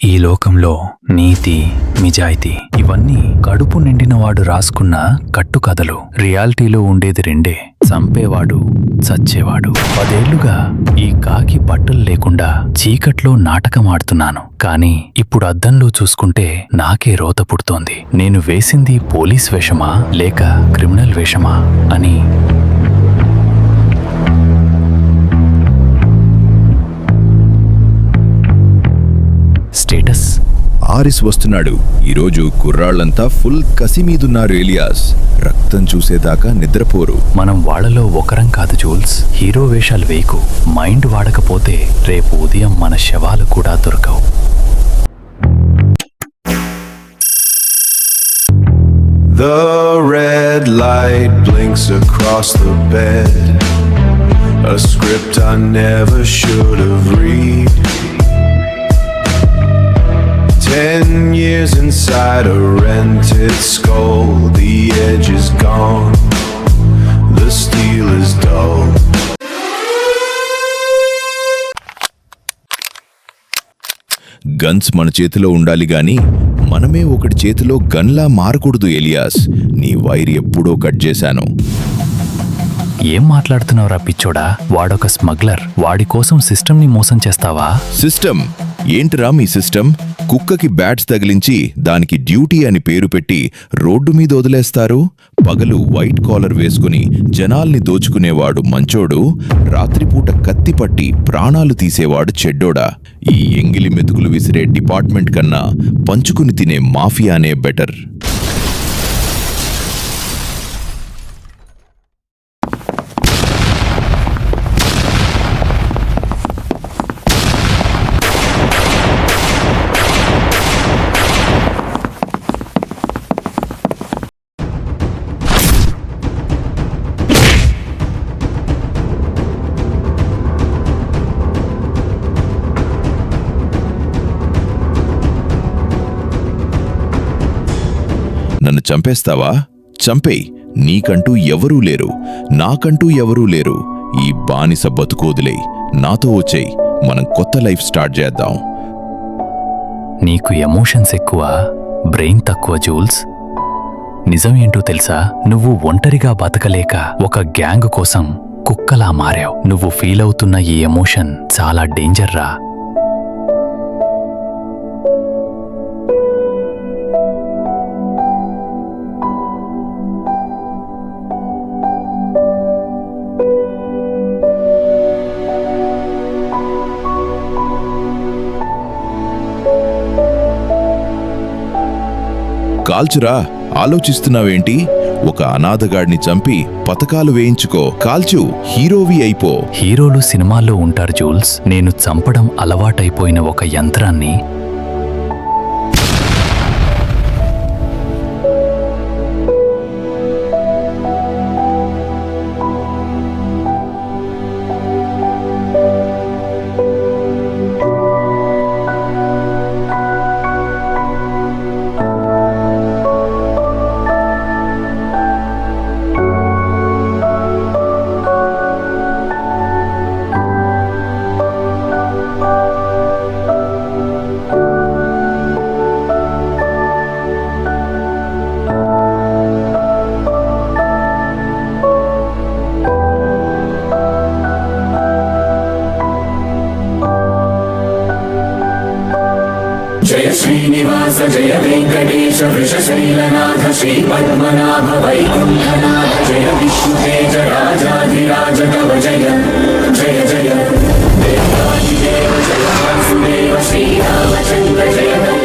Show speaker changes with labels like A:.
A: ఈ లోకంలో నీతి, నిజాయితీ ఇవన్నీ కడుపు నిండినవాడు రాసుకున్న కట్టుకథలు. రియాలిటీలో ఉండేది రెండే: చంపేవాడు, చచ్చేవాడు. 10 ఏళ్లుగా ఈ కాకి బట్టలు లేకుండా చీకట్లో నాటకమాడుతున్నాను. కానీ ఇప్పుడు అద్దంలో చూసుకుంటే నాకే రోత పుడుతోంది. నేను వేసింది పోలీస్ వేషమా లేక క్రిమినల్ వేషమా అని. స్టేటస్:
B: ఆరిస్ వస్తున్నాడు. ఈరోజు కుర్రాళ్లంతా ఫుల్ కసి మీదున్నారు ఎలియాస్. రక్తం చూసేదాకా నిద్రపోరు.
A: మనం వాళ్లలో ఒకరం కాదు జూల్స్. హీరో వేషాలు వేయకు. మైండ్ వాడకపోతే రేపు ఉదయం మన శవాలు కూడా దొరకవు.
C: The red light blinks across the bed, a script I never should have read. 10 years inside a rented skull, the edge is gone, the steel is dull.
B: Guns మన చేతిలో ఉండాలి గాని మనమే ఒకటి చేతిలో గన్లా మారకూడదు ఎలియాస్. నీ వైర్ ఎప్పుడో కట్ చేశాను.
A: ఏం మాట్లాడుతున్నావురా పిచ్చోడా? వాడొక స్మగ్లర్. వాడి కోసం సిస్టమ్ని మోసం చేస్తావా?
B: సిస్టమ్ ఏంటిరా మీ సిస్టమ్? కుక్కకి బ్యాట్స్ తగిలించి దానికి డ్యూటీ అని పేరు పెట్టి రోడ్డు మీద వదిలేస్తారు. పగలు వైట్ కాలర్ వేసుకుని జనాల్ని దోచుకునేవాడు మంచోడు, రాత్రిపూట కత్తి పట్టి ప్రాణాలు తీసేవాడు చెడ్డోడా? ఈ ఎంగిలి మెతుకులు విసిరే డిపార్ట్మెంట్ కన్నా పంచుకుని తినే మాఫియానే బెటర్. నన్ను చంపేస్తావా? చంపేయ్. నీకంటూ ఎవరూ లేరు, నాకంటూ ఎవరూ లేరు. ఈ బానిస బతుకోదులేయ్. నాతో వచ్చేయ్, మనం కొత్త లైఫ్ స్టార్ట్ చేద్దాం.
A: నీకు ఎమోషన్స్ ఎక్కువ, బ్రెయిన్ తక్కువ జూల్స్. నిజమేంటో తెలుసా? నువ్వు ఒంటరిగా బతకలేక ఒక గ్యాంగ్ కోసం కుక్కలా మారావు. నువ్వు ఫీల్ అవుతున్న ఈ ఎమోషన్ చాలా డేంజర్ రా.
B: కాల్చురా. ఆలోచిస్తున్నావేంటి? ఒక అనాథగాడిని చంపి పతకాలు వేయించుకో. కాల్చు, హీరోవి అయిపో.
A: హీరోలు సినిమాల్లో ఉంటారు జూల్స్. నేను చంపడం అలవాటైపోయిన ఒక యంత్రాన్ని.
D: జయ శ్రీనివాస జయ వెంకటేశ వృషశైలనాథ శ్రీ పద్మనాభ వైకుంఠనాథ జయ విష్ణుతేజ రాజాధిరాజ కవయ